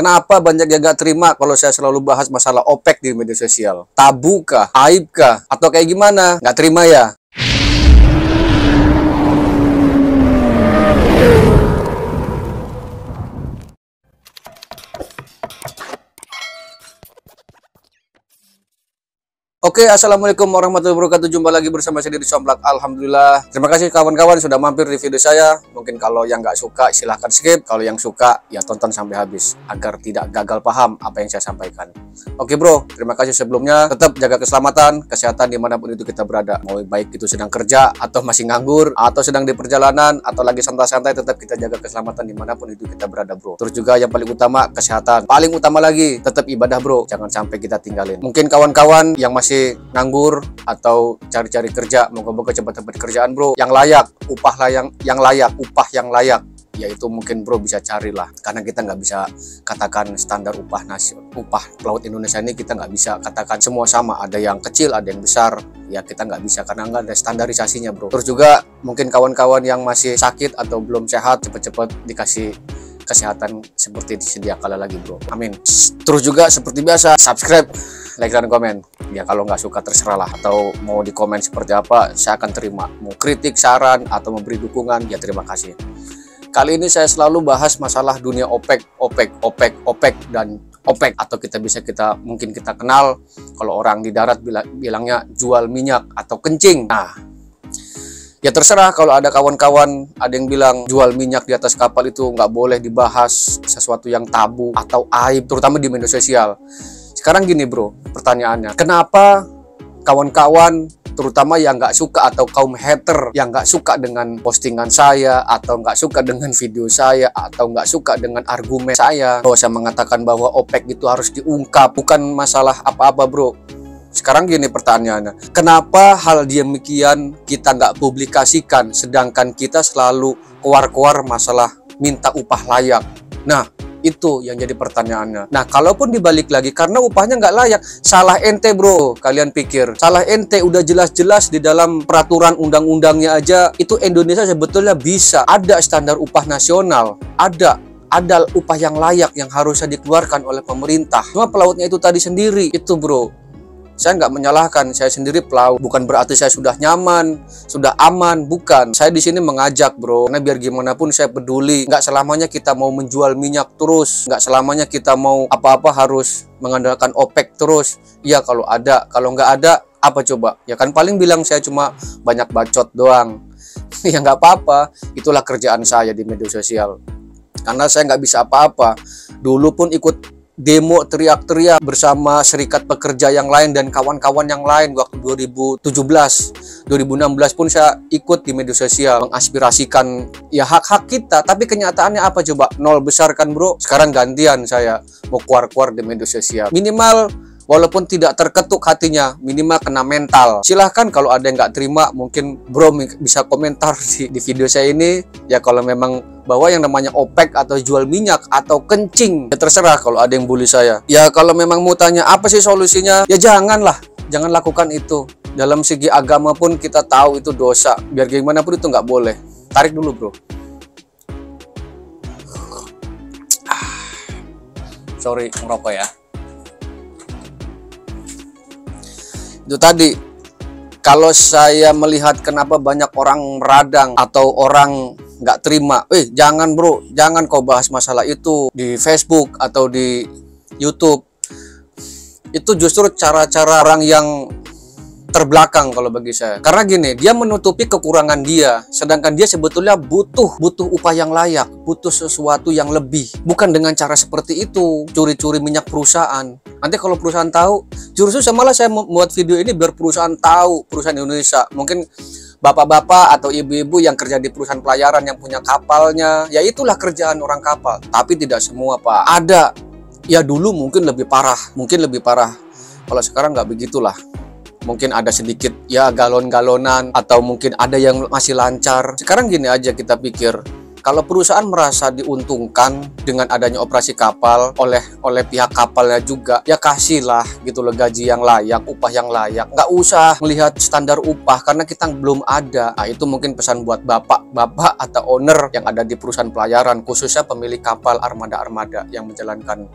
Kenapa banyak yang gak terima kalau saya selalu bahas masalah OPEC di media sosial? Tabu kah? Aib kah? Atau kayak gimana? Gak terima ya? Oke, assalamualaikum warahmatullahi wabarakatuh. Jumpa lagi bersama saya di Somplak. Alhamdulillah. Terima kasih kawan-kawan sudah mampir di video saya. Mungkin kalau yang nggak suka silahkan skip. Kalau yang suka ya tonton sampai habis agar tidak gagal paham apa yang saya sampaikan. Oke bro, terima kasih sebelumnya. Tetap jaga keselamatan, kesehatan dimanapun itu kita berada. Mau baik itu sedang kerja atau masih nganggur atau sedang di perjalanan atau lagi santai-santai, tetap kita jaga keselamatan dimanapun itu kita berada bro. Terus juga yang paling utama kesehatan. Paling utama lagi tetap ibadah bro. Jangan sampai kita tinggalin. Mungkin kawan-kawan yang masih nganggur atau cari-cari kerja, moga-moga cepat dapat kerjaan bro yang layak, upah yang layak, yaitu mungkin bro bisa carilah, karena kita nggak bisa katakan standar upah pelaut Indonesia ini kita nggak bisa katakan semua sama, ada yang kecil ada yang besar ya, kita nggak bisa karena nggak ada standarisasinya bro. Terus juga mungkin kawan-kawan yang masih sakit atau belum sehat, cepat-cepat dikasih kesehatan seperti sedia kala lagi bro, amin. Terus juga seperti biasa subscribe, like dan komen ya. Kalau nggak suka terserah lah, atau mau di komen seperti apa saya akan terima, mau kritik, saran atau memberi dukungan ya terima kasih. Kali ini saya selalu bahas masalah dunia OPEC dan OPEC, atau mungkin kita kenal kalau orang di darat bilangnya jual minyak atau kencing. Nah ya terserah, kalau ada kawan-kawan ada yang bilang jual minyak di atas kapal itu nggak boleh dibahas, sesuatu yang tabu atau aib, terutama di media sosial. Sekarang gini bro, pertanyaannya, kenapa kawan-kawan terutama yang nggak suka atau kaum hater yang nggak suka dengan postingan saya, atau nggak suka dengan video saya, atau nggak suka dengan argumen saya bahwa saya mengatakan bahwa OPEC itu harus diungkap, bukan masalah apa-apa bro. Sekarang gini pertanyaannya, kenapa hal demikian kita nggak publikasikan, sedangkan kita selalu keluar-keluar masalah minta upah layak? Nah itu yang jadi pertanyaannya. Nah kalaupun dibalik lagi karena upahnya nggak layak, salah ente bro. Kalian pikir salah ente? Udah jelas-jelas di dalam peraturan undang-undangnya aja itu Indonesia sebetulnya bisa ada standar upah nasional, ada upah yang layak yang harusnya dikeluarkan oleh pemerintah. Cuma pelautnya itu tadi sendiri itu bro. Saya nggak menyalahkan, saya sendiri pelaut, bukan berarti saya sudah nyaman, sudah aman, bukan. Saya di sini mengajak bro, karena biar gimana pun saya peduli. Nggak selamanya kita mau menjual minyak terus, nggak selamanya kita mau apa-apa harus mengandalkan OPEC terus. Ya kalau ada, kalau nggak ada apa coba? Ya kan paling bilang saya cuma banyak bacot doang. Ya nggak apa-apa, itulah kerjaan saya di media sosial. Karena saya nggak bisa apa-apa. Dulu pun ikut demo teriak-teriak bersama serikat pekerja yang lain dan kawan-kawan yang lain waktu 2017, 2016 pun saya ikut di media sosial mengaspirasikan ya hak-hak kita, tapi kenyataannya apa coba? Nol besar kan bro. Sekarang gantian saya mau keluar-keluar di media sosial, minimal walaupun tidak terketuk hatinya, minimal kena mental. Silahkan kalau ada yang nggak terima, mungkin bro bisa komentar di video saya ini ya, kalau memang bahwa yang namanya OPEC atau jual minyak atau kencing ya terserah. Kalau ada yang bully saya ya, kalau memang mau tanya apa sih solusinya ya jangan lakukan itu. Dalam segi agama pun kita tahu itu dosa, biar gimana pun itu nggak boleh. Tarik dulu bro. Sorry ngerokok ya. Itu tadi, kalau saya melihat kenapa banyak orang meradang atau orang nggak terima, jangan bro, jangan kau bahas masalah itu di Facebook atau di YouTube. Itu justru cara-cara orang yang terbelakang kalau bagi saya. Karena gini, dia menutupi kekurangan dia, sedangkan dia sebetulnya butuh upah yang layak, butuh sesuatu yang lebih. Bukan dengan cara seperti itu, curi-curi minyak perusahaan. Nanti kalau perusahaan tahu, justru malah saya membuat video ini biar perusahaan tahu, perusahaan Indonesia. Mungkin bapak-bapak atau ibu-ibu yang kerja di perusahaan pelayaran yang punya kapalnya, ya itulah kerjaan orang kapal. Tapi tidak semua pak. Ada, ya dulu mungkin lebih parah. Kalau sekarang nggak begitulah. Mungkin ada sedikit ya galon-galonan, atau mungkin ada yang masih lancar. Sekarang gini aja kita pikir, Kalau perusahaan merasa diuntungkan dengan adanya operasi kapal oleh pihak kapalnya juga, ya kasihlah gitu loh gaji yang layak, upah yang layak. Nggak usah melihat standar upah karena kita belum ada. Nah, itu mungkin pesan buat bapak atau owner yang ada di perusahaan pelayaran, khususnya pemilik kapal armada-armada yang menjalankan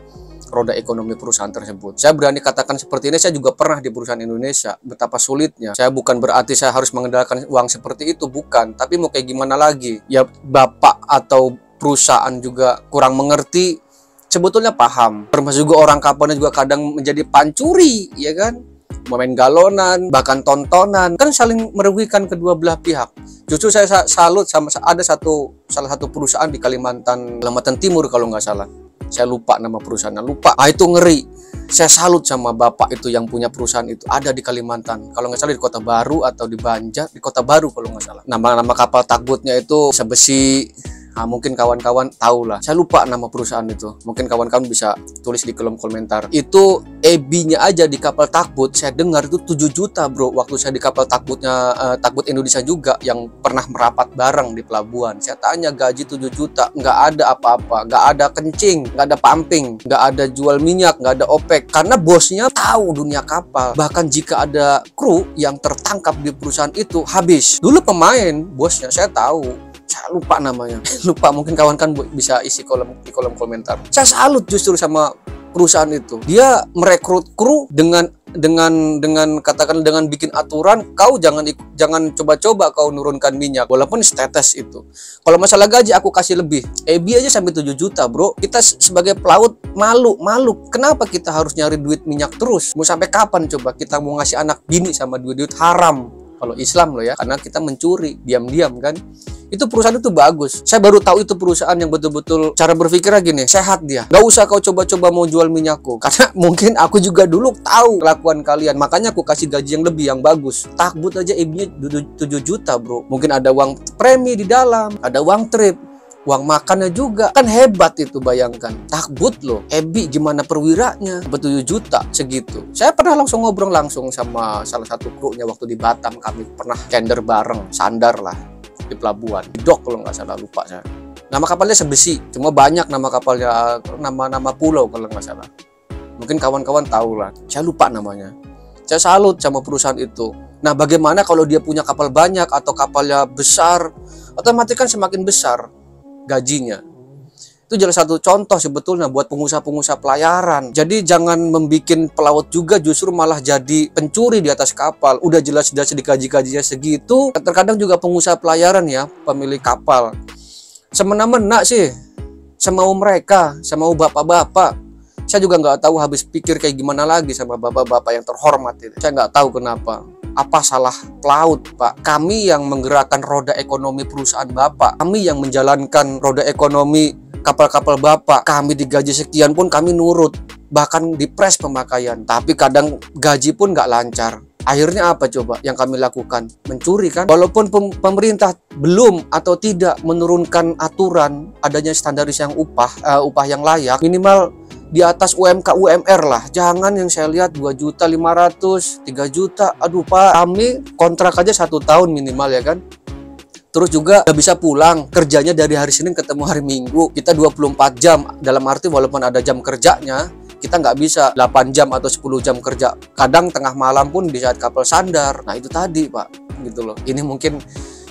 roda ekonomi perusahaan tersebut. Saya berani katakan seperti ini, saya juga pernah di perusahaan Indonesia, betapa sulitnya. Saya bukan berarti saya harus mengandalkan uang seperti itu, bukan. Tapi mau kayak gimana lagi? Ya bapak atau perusahaan juga kurang mengerti, sebetulnya paham. Termasuk juga orang kapalnya juga kadang menjadi pancuri, ya kan? Main galonan, bahkan tontonan, kan saling merugikan kedua belah pihak. Justru saya salut sama ada salah satu perusahaan di Kalimantan Timur kalau nggak salah. Saya lupa nama perusahaannya, lupa. Ah, itu ngeri. Saya salut sama bapak itu yang punya perusahaan itu, ada di Kalimantan. Kalau nggak salah di Kota Baru atau di Banjar, di Kota Baru kalau nggak salah. Nama kapal tugboatnya itu Sebesi. Nah, mungkin kawan-kawan tahu lah. Saya lupa nama perusahaan itu. Mungkin kawan-kawan bisa tulis di kolom komentar. Itu EB-nya aja di kapal tugboat, saya dengar itu 7 juta bro. Waktu saya di kapal tugboatnya Tugboat Indonesia juga yang pernah merapat bareng di pelabuhan. Saya tanya gaji 7 juta. Nggak ada apa-apa. Nggak ada kencing. Nggak ada pumping. Nggak ada jual minyak. Nggak ada OPEC. Karena bosnya tahu dunia kapal. Bahkan jika ada kru yang tertangkap di perusahaan itu, habis. Dulu pemain, bosnya saya tahu. Saya lupa namanya, lupa, mungkin kawan-kawan bisa isi di kolom komentar. Saya salut justru sama perusahaan itu. Dia merekrut kru dengan katakan dengan bikin aturan, kau jangan coba-coba kau nurunkan minyak walaupun setetes itu. Kalau masalah gaji aku kasih lebih. EB aja sampai 7 juta, bro. Kita sebagai pelaut malu. Kenapa kita harus nyari duit minyak terus? Mau sampai kapan coba kita mau ngasih anak bini sama duit haram? Kalau Islam loh ya, karena kita mencuri diam-diam kan. Itu perusahaan itu bagus. Saya baru tahu itu perusahaan yang betul-betul cara berpikirnya gini, sehat dia. Gak usah kau coba-coba mau jual minyakku. Karena mungkin aku juga dulu tahu kelakuan kalian. Makanya aku kasih gaji yang lebih, yang bagus. Tugboat aja EB-nya 7 juta bro. Mungkin ada uang premi di dalam, ada uang trip, uang makannya juga. Kan hebat itu, bayangkan. Tugboat loh. EB gimana perwiranya? 7 juta segitu. Saya pernah langsung ngobrol langsung sama salah satu krunya waktu di Batam. Kami pernah tender bareng, sandar lah di pelabuhan. Di dock kalau nggak salah, lupa saya. Nama kapalnya Sebesi. Cuma banyak nama kapalnya, nama pulau kalau nggak salah. Mungkin kawan-kawan tahu lah. Saya lupa namanya. Saya salut sama perusahaan itu. Nah, bagaimana kalau dia punya kapal banyak atau kapalnya besar? Otomatis kan semakin besar gajinya. Itu jelas satu contoh sebetulnya buat pengusaha-pengusaha pelayaran. Jadi jangan membuat pelaut juga justru malah jadi pencuri di atas kapal. Udah jelas-jelas digaji-gajinya segitu. Terkadang juga pengusaha pelayaran ya, pemilik kapal, semena-mena sih, semau mereka, semau bapak-bapak. Saya juga nggak tahu habis pikir kayak gimana lagi sama bapak-bapak yang terhormat itu. Saya nggak tahu kenapa. Apa salah pelaut, Pak? Kami yang menggerakkan roda ekonomi perusahaan Bapak. Kami yang menjalankan roda ekonomi kapal-kapal Bapak. Kami digaji sekian pun kami nurut. Bahkan dipres pemakaian. Tapi kadang gaji pun nggak lancar. Akhirnya apa coba yang kami lakukan? Mencuri kan? Walaupun pemerintah belum atau tidak menurunkan aturan adanya standaris yang upah yang layak, minimal di atas UMK UMR lah. Jangan yang saya lihat 2.500.000, 3 juta. Aduh Pak, kami kontrak aja 1 tahun minimal ya kan. Terus juga nggak bisa pulang, kerjanya dari hari Senin ketemu hari Minggu. Kita 24 jam, dalam arti walaupun ada jam kerjanya, kita nggak bisa 8 jam atau 10 jam kerja. Kadang tengah malam pun di saat kapal sandar. Nah itu tadi Pak, gitu loh. Ini mungkin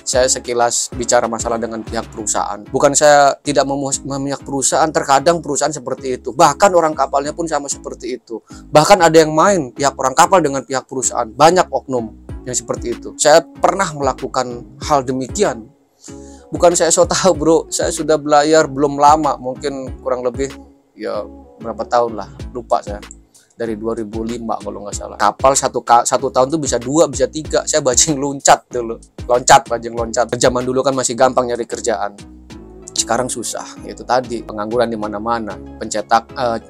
saya sekilas bicara masalah dengan pihak perusahaan. Bukan saya tidak memihak perusahaan, terkadang perusahaan seperti itu. Bahkan orang kapalnya pun sama seperti itu. Bahkan ada yang main pihak orang kapal dengan pihak perusahaan. Banyak oknum yang seperti itu. Saya pernah melakukan hal demikian. Bukan saya so tahu bro, saya sudah belayar belum lama, mungkin kurang lebih ya berapa tahun lah, lupa saya. Dari 2005 kalau nggak salah. Kapal satu tahun tuh bisa 2, bisa 3. Saya bajing loncat dulu. Bajing loncat. Zaman dulu kan masih gampang nyari kerjaan. Sekarang susah. Itu tadi, pengangguran di mana-mana.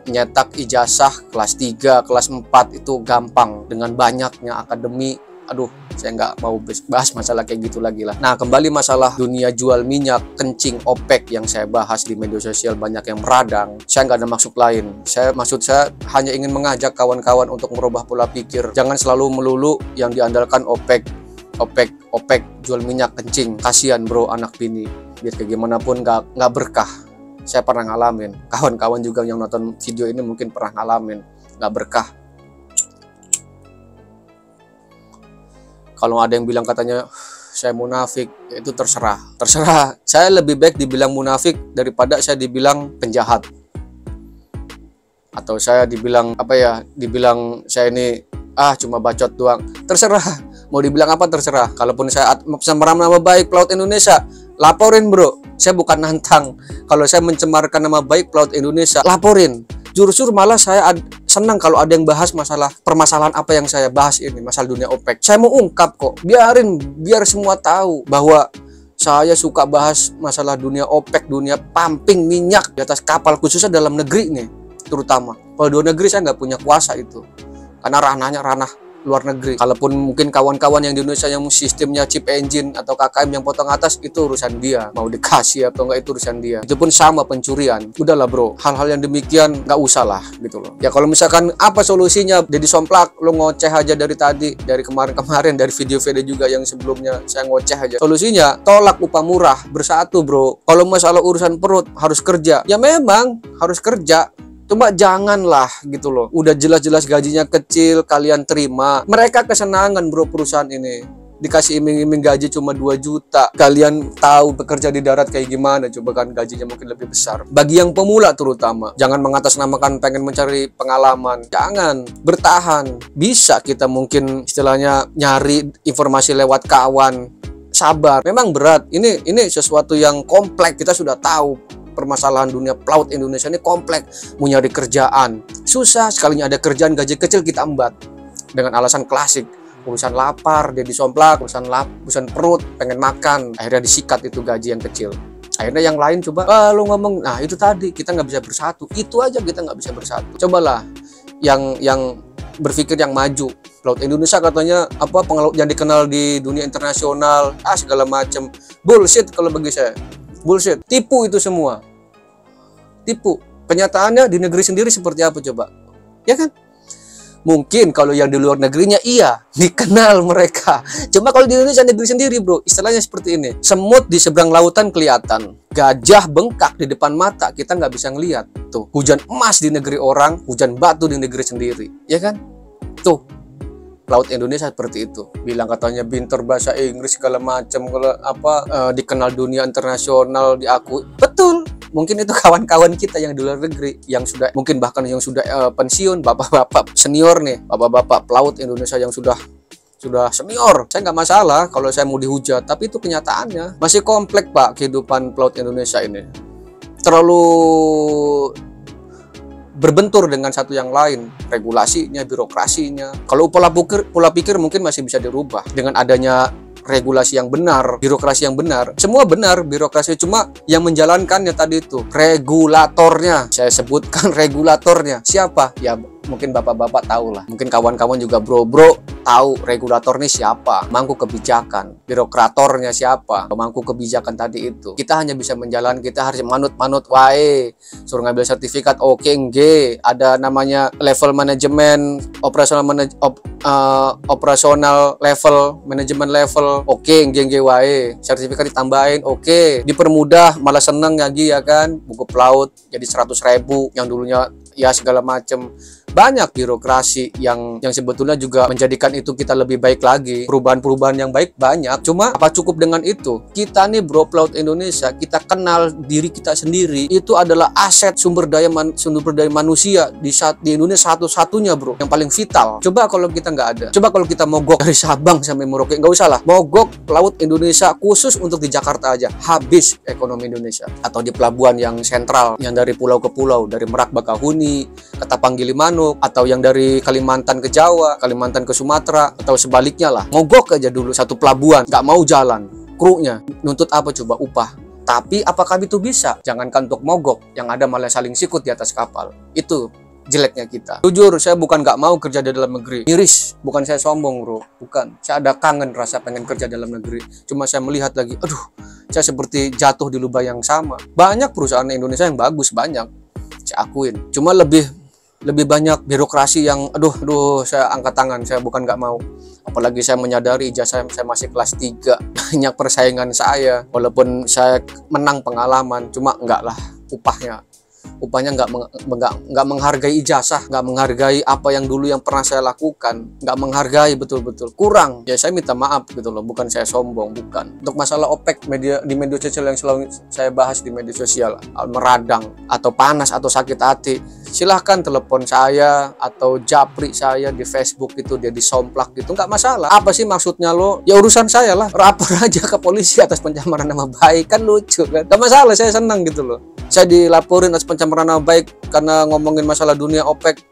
Nyetak ijazah kelas 3, kelas 4 itu gampang. Dengan banyaknya akademi. Aduh, saya nggak mau bahas masalah kayak gitu lagi lah. Nah, kembali masalah dunia jual minyak, kencing, OPEC yang saya bahas di media sosial banyak yang meradang. Saya nggak ada maksud lain. Maksud saya hanya ingin mengajak kawan-kawan untuk merubah pola pikir. Jangan selalu melulu yang diandalkan OPEC. OPEC jual minyak kencing. Kasihan bro anak bini, biar kayak gimana pun nggak berkah. Saya pernah ngalamin, kawan-kawan juga yang nonton video ini mungkin pernah ngalamin, nggak berkah. Kalau ada yang bilang katanya saya munafik, itu terserah. Saya lebih baik dibilang munafik daripada saya dibilang penjahat, atau saya dibilang dibilang saya ini cuma bacot doang. Terserah, mau dibilang apa terserah. Kalaupun saya mencemar nama baik pelaut Indonesia, laporin bro. Saya bukan nantang. Kalau saya mencemarkan nama baik pelaut Indonesia, laporin. Jujur malah saya senang kalau ada yang bahas permasalahan apa yang saya bahas ini, masalah dunia OPEC. Saya mau ungkap kok, biar semua tahu bahwa saya suka bahas masalah dunia OPEC, dunia pumping minyak di atas kapal, khususnya dalam negeri nih, terutama. Kalau luar negeri saya nggak punya kuasa itu, karena ranahnya ranah luar negeri. Kalaupun mungkin kawan-kawan yang di Indonesia yang sistemnya chip engine atau KKM yang potong atas, itu urusan dia. Mau dikasih atau enggak itu urusan dia. Itu pun sama pencurian. Udahlah bro, hal-hal yang demikian nggak usah lah gitu loh. Ya kalau misalkan apa solusinya, jadi somplak, lo ngoceh aja dari tadi, dari kemarin-kemarin, dari video-video juga yang sebelumnya saya ngoceh aja. Solusinya, tolak upah murah, bersatu bro. Kalau masalah urusan perut, harus kerja. Ya memang harus kerja. Cuma janganlah gitu loh. Udah jelas-jelas gajinya kecil, kalian terima. Mereka kesenangan bro perusahaan ini. Dikasih iming-iming gaji cuma 2 juta. Kalian tahu bekerja di darat kayak gimana. Coba kan gajinya mungkin lebih besar. Bagi yang pemula terutama. Jangan mengatasnamakan pengen mencari pengalaman. Jangan. Bertahan. Bisa kita mungkin istilahnya nyari informasi lewat kawan. Sabar. Memang berat. Ini sesuatu yang kompleks. Kita sudah tahu. Permasalahan dunia pelaut Indonesia ini kompleks. Mau nyari kerjaan susah, sekalinya ada kerjaan gaji kecil kita embat dengan alasan klasik, urusan lapar, dia disomplak, urusan perut, pengen makan, akhirnya disikat itu gaji yang kecil. Akhirnya yang lain coba lu ngomong, nah itu tadi kita nggak bisa bersatu, itu aja kita nggak bisa bersatu. Cobalah yang berpikir yang maju. Pelaut Indonesia katanya pengelaut yang dikenal di dunia internasional, segala macam bullshit kalau bagi saya. Bullshit, tipu itu semua. Tipu. Kenyataannya di negeri sendiri seperti apa coba? Ya kan? Mungkin kalau yang di luar negerinya iya, dikenal mereka. Cuma kalau di Indonesia negeri sendiri bro, istilahnya seperti ini. Semut di seberang lautan kelihatan. Gajah bengkak di depan mata, kita nggak bisa ngelihat. Tuh, hujan emas di negeri orang, hujan batu di negeri sendiri. Ya kan? Tuh. Laut Indonesia seperti itu. Bilang katanya pinter bahasa Inggris segala macam, kalau dikenal dunia internasional, diakui. Betul. Mungkin itu kawan-kawan kita yang di luar negeri, yang sudah mungkin bahkan yang sudah pensiun, bapak-bapak senior nih, bapak-bapak pelaut Indonesia yang sudah senior. Saya nggak masalah kalau saya mau dihujat, tapi itu kenyataannya masih kompleks pak kehidupan pelaut Indonesia ini. Terlalu berbentur dengan satu yang lain, regulasinya, birokrasinya. Kalau pola pikir mungkin masih bisa dirubah dengan adanya regulasi yang benar, birokrasi yang benar. Semua benar, birokrasi, cuma yang menjalankannya tadi itu regulatornya. Saya sebutkan regulatornya. Siapa? Ya mungkin bapak-bapak tahu lah. Mungkin kawan-kawan juga bro tahu regulatornya siapa, mangku kebijakan, birokratornya siapa, pemangku kebijakan tadi itu. Kita hanya bisa menjalankan, kita harus manut wae, suruh ngambil sertifikat, oke, nggih, ada namanya level manajemen, operasional level, manajemen level, oke, nggih wae, sertifikat ditambahin, oke, dipermudah, malah seneng lagi ya kan, buku pelaut jadi 100.000 yang dulunya ya segala macam. Banyak birokrasi yang sebetulnya juga menjadikan itu kita lebih baik lagi. Perubahan-perubahan yang baik banyak. Cuma apa cukup dengan itu? Kita nih bro pelaut Indonesia, kita kenal diri kita sendiri. Itu adalah aset sumber daya manusia di Indonesia satu-satunya bro, yang paling vital. Coba kalau kita nggak ada. Coba kalau kita mogok dari Sabang sampai Merauke, nggak usah lah. Mogok laut Indonesia khusus untuk di Jakarta aja, habis ekonomi Indonesia. Atau di pelabuhan yang sentral, yang dari pulau ke pulau, dari Merak Bakahuni, Ketapang Gilimanuk, atau yang dari Kalimantan ke Jawa, Kalimantan ke Sumatera, atau sebaliknya lah. Mogok aja dulu satu pelabuhan, nggak mau jalan. Krunya nuntut apa coba? Upah. Tapi apakah itu bisa? Jangankan untuk mogok, yang ada malah saling sikut di atas kapal. Itu jeleknya kita. Jujur, saya bukan nggak mau kerja di dalam negeri. Miris, bukan saya sombong bro. Bukan, saya ada kangen rasa pengen kerja dalam negeri. Cuma saya melihat lagi, aduh, saya seperti jatuh di lubang yang sama. Banyak perusahaan Indonesia yang bagus, banyak. Saya akuin. Cuma lebih lebih banyak birokrasi yang aduh saya angkat tangan, saya bukan nggak mau. Apalagi saya menyadari ijazah saya masih kelas 3, banyak persaingan saya, walaupun saya menang pengalaman, cuma enggak lah, upahnya nggak menghargai ijazah, nggak menghargai apa yang dulu yang pernah saya lakukan, nggak menghargai, betul-betul kurang. Ya saya minta maaf gitu loh, bukan saya sombong, bukan. Untuk masalah OPEC di media sosial yang selalu saya bahas di media sosial, meradang atau panas atau sakit hati, silahkan telepon saya atau japri saya di Facebook itu, dia disomplak gitu, nggak masalah. Apa sih maksudnya lo? Ya urusan saya lah, lapor aja ke polisi atas pencemaran nama baik, kan lucu kan? Nggak masalah, saya senang gitu loh. Saya dilaporin atas pencemaran nama baik karena ngomongin masalah dunia OPEC.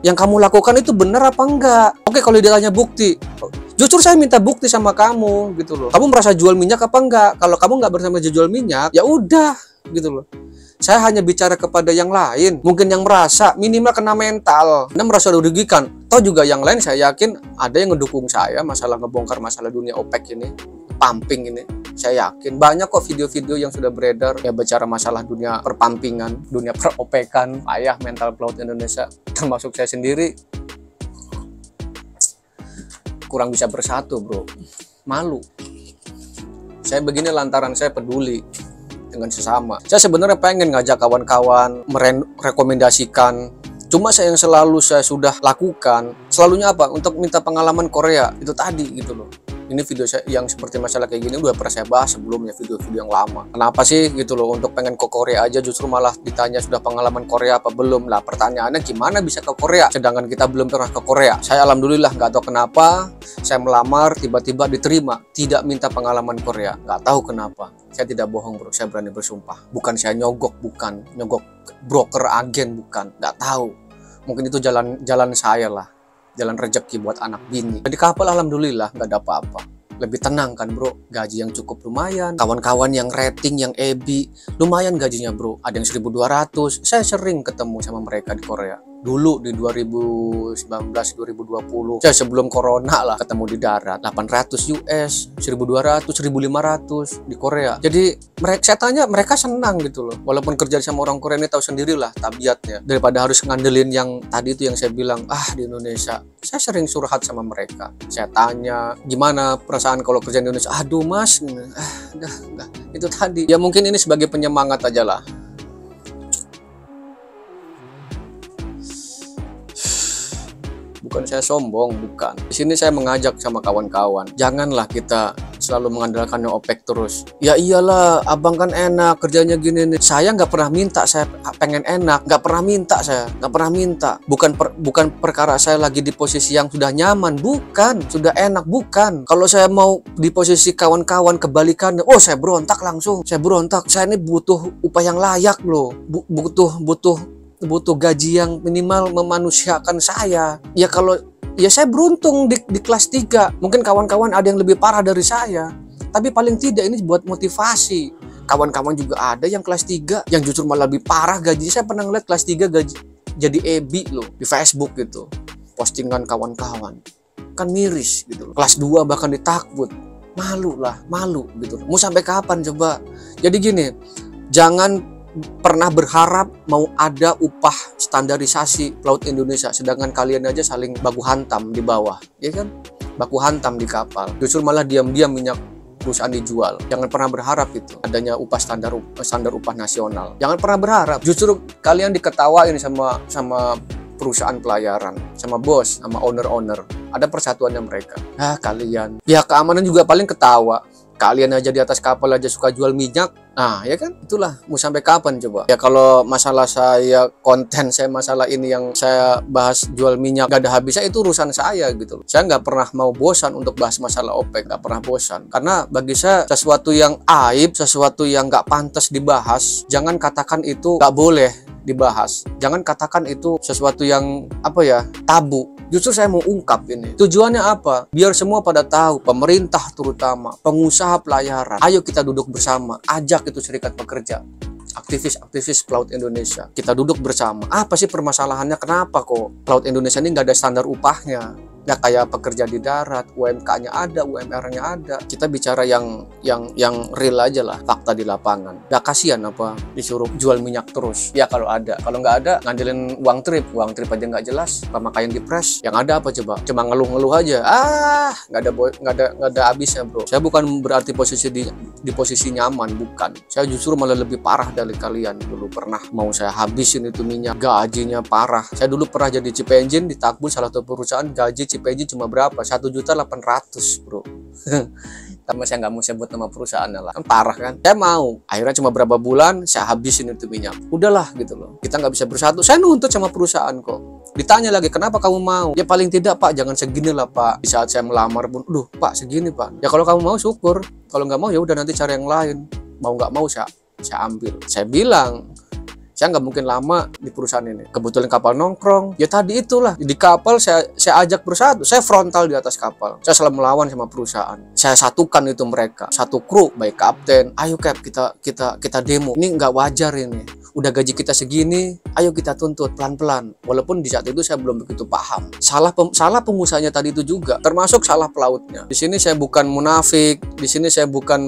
Yang kamu lakukan itu benar apa enggak? Oke, kalau ditanya bukti, justru saya minta bukti sama kamu gitu loh. Kamu merasa jual minyak apa enggak? Kalau kamu nggak bersama jual minyak, ya udah gitu loh. Saya hanya bicara kepada yang lain, mungkin yang merasa minimal kena mental, Anda merasa dirugikan. Toh juga yang lain saya yakin ada yang ngedukung saya masalah ngebongkar masalah dunia OPEC ini, pumping ini. Saya yakin banyak kok video-video yang sudah beredar ya bicara masalah dunia perpampingan, dunia peropekan, ayah mental pelaut Indonesia, termasuk saya sendiri kurang bisa bersatu, bro. Malu. Saya begini lantaran saya peduli dengan sesama. Saya sebenarnya pengen ngajak kawan-kawan merekomendasikan, cuma saya yang selalu saya sudah lakukan selalunya apa? Untuk minta pengalaman Korea itu tadi gitu loh. Ini video saya yang seperti masalah kayak gini udah pernah saya bahas sebelumnya, video-video yang lama. Kenapa sih gitu loh, untuk pengen ke Korea aja justru malah ditanya sudah pengalaman Korea apa belum? Lah pertanyaannya gimana bisa ke Korea sedangkan kita belum pernah ke Korea. Saya alhamdulillah nggak tahu kenapa saya melamar tiba-tiba diterima, tidak minta pengalaman Korea, nggak tahu kenapa. Saya tidak bohong bro, saya berani bersumpah. Bukan saya nyogok, bukan nyogok broker agen, bukan, nggak tahu. Mungkin itu jalan saya lah, jalan rezeki buat anak bini. Di kapal alhamdulillah nggak ada apa-apa, lebih tenang kan bro, gaji yang cukup lumayan, kawan-kawan yang rating, yang EBI lumayan gajinya bro, ada yang 1.200. Saya sering ketemu sama mereka di Korea dulu di 2019-2020, saya sebelum corona lah, ketemu di darat 800 US, 1.200, 1.500 di Korea. Jadi saya tanya, mereka senang gitu loh, walaupun kerja sama orang Korea ini tahu sendirilah tabiatnya, daripada harus ngandelin yang tadi itu yang saya bilang di Indonesia. Saya sering curhat sama mereka, saya tanya gimana perasaan kalau kerja di Indonesia. Aduh mas, enggak, itu tadi ya, mungkin ini sebagai penyemangat aja lah. Bukan saya sombong, bukan. Di sini saya mengajak sama kawan-kawan, janganlah kita selalu mengandalkan OPEC terus. Ya iyalah, abang kan enak kerjanya gini nih. Saya nggak pernah minta, saya pengen enak, nggak pernah minta, saya nggak pernah minta. Bukan perkara saya lagi di posisi yang sudah nyaman, bukan, sudah enak, bukan. Kalau saya mau di posisi kawan-kawan kebalikannya, saya berontak langsung, saya berontak. Saya ini butuh upah yang layak loh, butuh gaji yang minimal memanusiakan saya. Ya kalau ya saya beruntung di kelas 3. Mungkin kawan-kawan ada yang lebih parah dari saya, tapi paling tidak ini buat motivasi. Kawan-kawan juga ada yang kelas 3 yang justru malah lebih parah gajinya. Saya pernah ngeliat kelas 3 gaji jadi EBI loh di Facebook gitu, postingan kawan-kawan, kan miris gitu loh. Kelas 2 bahkan ditakbut, malu gitu loh. Mau sampai kapan coba? Jadi gini, jangan pernah berharap mau ada upah standarisasi pelaut Indonesia sedangkan kalian aja saling baku hantam di bawah, ya kan, baku hantam di kapal. Justru malah diam-diam minyak perusahaan dijual. Jangan pernah berharap itu adanya upah standar upah nasional. Jangan pernah berharap. Justru kalian diketawain sama perusahaan pelayaran, sama bos, sama owner. Ada persatuannya mereka. Kalian pihak keamanan juga paling ketawa. Kalian aja di atas kapal aja suka jual minyak. Nah, ya kan? Itulah, mau sampai kapan coba? Ya kalau masalah konten saya masalah ini yang saya bahas jual minyak gak ada habisnya, itu urusan saya gitu loh. Saya nggak pernah mau bosan untuk bahas masalah OPEC, nggak pernah bosan. Karena bagi saya sesuatu yang aib, sesuatu yang nggak pantas dibahas, jangan katakan itu nggak boleh dibahas. Jangan katakan itu sesuatu yang tabu. Justru saya mau ungkap ini. Tujuannya apa? Biar semua pada tahu, pemerintah terutama, pengusaha pelayaran, ayo kita duduk bersama, ajak itu serikat pekerja, aktivis-aktivis pelaut Indonesia. Kita duduk bersama. Apa sih permasalahannya? Kenapa kok pelaut Indonesia ini nggak ada standar upahnya? nggak kayak pekerja di darat, UMK-nya ada, UMR-nya ada. Kita bicara yang real aja lah, fakta di lapangan. Nggak kasihan apa disuruh jual minyak terus? Ya kalau ada, kalau nggak ada ngandelin uang trip aja nggak jelas, pemakaian di press. Yang ada apa coba? Cuma ngeluh-ngeluh aja. Nggak ada habisnya bro. Saya bukan berarti di posisi nyaman, bukan. Saya justru malah lebih parah dari kalian. Dulu pernah mau saya habisin itu minyak, gajinya parah. Saya dulu pernah jadi chip engine di Takbul, salah satu perusahaan, gaji chip engine cuma berapa? 1.800.000 bro. Tapi saya nggak mau sebut nama perusahaannya lah, kan parah kan. Saya mau, akhirnya cuma berapa bulan saya habisin itu minyak. Udahlah gitu loh, kita nggak bisa bersatu. Saya nuntut sama perusahaan kok. Ditanya lagi, kenapa kamu mau? Ya paling tidak pak, jangan segini lah pak. Di saat saya melamar pun, duh pak segini pak. Ya kalau kamu mau syukur, kalau nggak mau ya udah nanti cari yang lain. Mau nggak mau saya ambil. Saya bilang, saya nggak mungkin lama di perusahaan ini. Kebetulan kapal nongkrong, ya tadi itulah di kapal saya ajak bersatu. Saya frontal di atas kapal. Saya selalu melawan sama perusahaan. Saya satukan itu mereka, satu kru, baik kapten. Ayo Cap, kita demo. Ini nggak wajar ini. Udah gaji kita segini, ayo kita tuntut pelan-pelan. Walaupun di saat itu saya belum begitu paham. Salah pengusahanya tadi itu juga, termasuk salah pelautnya. Di sini saya bukan munafik. Di sini saya bukan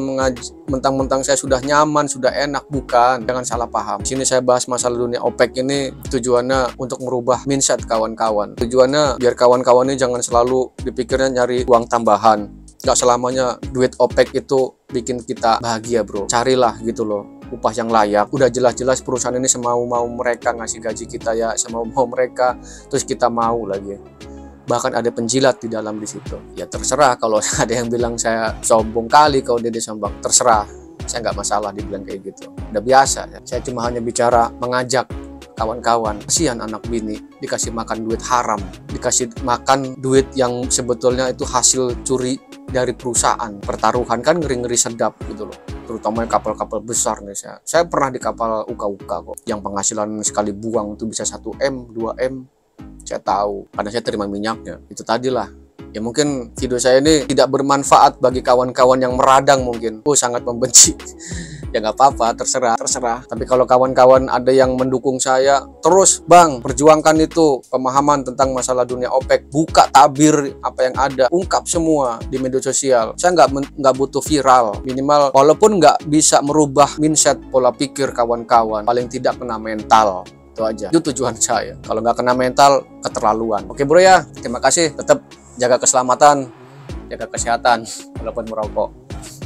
mentang-mentang saya sudah nyaman, sudah enak, bukan. Jangan salah paham. Di sini saya bahas masalah dunia OPEC ini tujuannya untuk merubah mindset kawan-kawan. Tujuannya biar kawan-kawan ini jangan selalu dipikirnya nyari uang tambahan. Gak selamanya duit OPEC itu bikin kita bahagia bro. Carilah gitu loh upah yang layak. Udah jelas-jelas perusahaan ini semau-mau mereka ngasih gaji kita ya, semau-mau mereka, terus kita mau lagi. Bahkan ada penjilat di dalam di situ. Ya terserah, kalau ada yang bilang saya sombong kali kalau dia sombong, terserah. Saya nggak masalah dibilang kayak gitu. Udah biasa. Saya cuma hanya bicara mengajak kawan-kawan. Kasihan anak bini dikasih makan duit haram, dikasih makan duit yang sebetulnya itu hasil curi dari perusahaan. Pertaruhan kan ngeri-ngeri sedap gitu loh. Terutama kapal-kapal besar nih. Saya pernah di kapal uka-uka kok, yang penghasilan sekali buang itu bisa 1M, 2M. Saya tahu, karena saya terima minyaknya. Itu tadilah. Ya mungkin video saya ini tidak bermanfaat bagi kawan-kawan yang meradang mungkin. Sangat membenci. Ya nggak apa-apa, terserah. Tapi kalau kawan-kawan ada yang mendukung saya, terus bang, perjuangkan itu pemahaman tentang masalah dunia OPEC. Buka tabir apa yang ada, ungkap semua di media sosial. Saya nggak butuh viral. Minimal, walaupun nggak bisa merubah mindset pola pikir kawan-kawan, paling tidak kena mental. Itu aja. Itu tujuan saya. Kalau nggak kena mental, keterlaluan. Oke bro ya, terima kasih. Tetap jaga keselamatan, jaga kesehatan, walaupun merokok.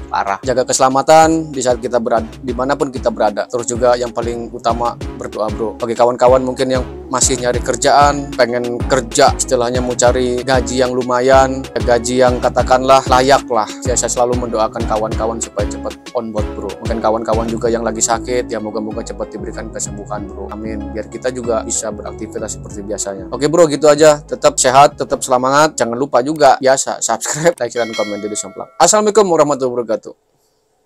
Parah. Jaga keselamatan di saat kita berada, dimanapun kita berada. Terus juga yang paling utama, berdoa bro. Bagi kawan-kawan mungkin yang masih nyari kerjaan, pengen kerja, istilahnya mau cari gaji yang lumayan, gaji yang katakanlah layak lah. Saya selalu mendoakan kawan-kawan supaya cepat on board bro. Mungkin kawan-kawan juga yang lagi sakit, ya moga-moga cepat diberikan kesembuhan bro. Amin. Biar kita juga bisa beraktivitas seperti biasanya. Oke bro, gitu aja. Tetap sehat, tetap semangat. Jangan lupa juga biasa subscribe, like, dan komen di Somplak. Assalamualaikum warahmatullahi wabarakatuh.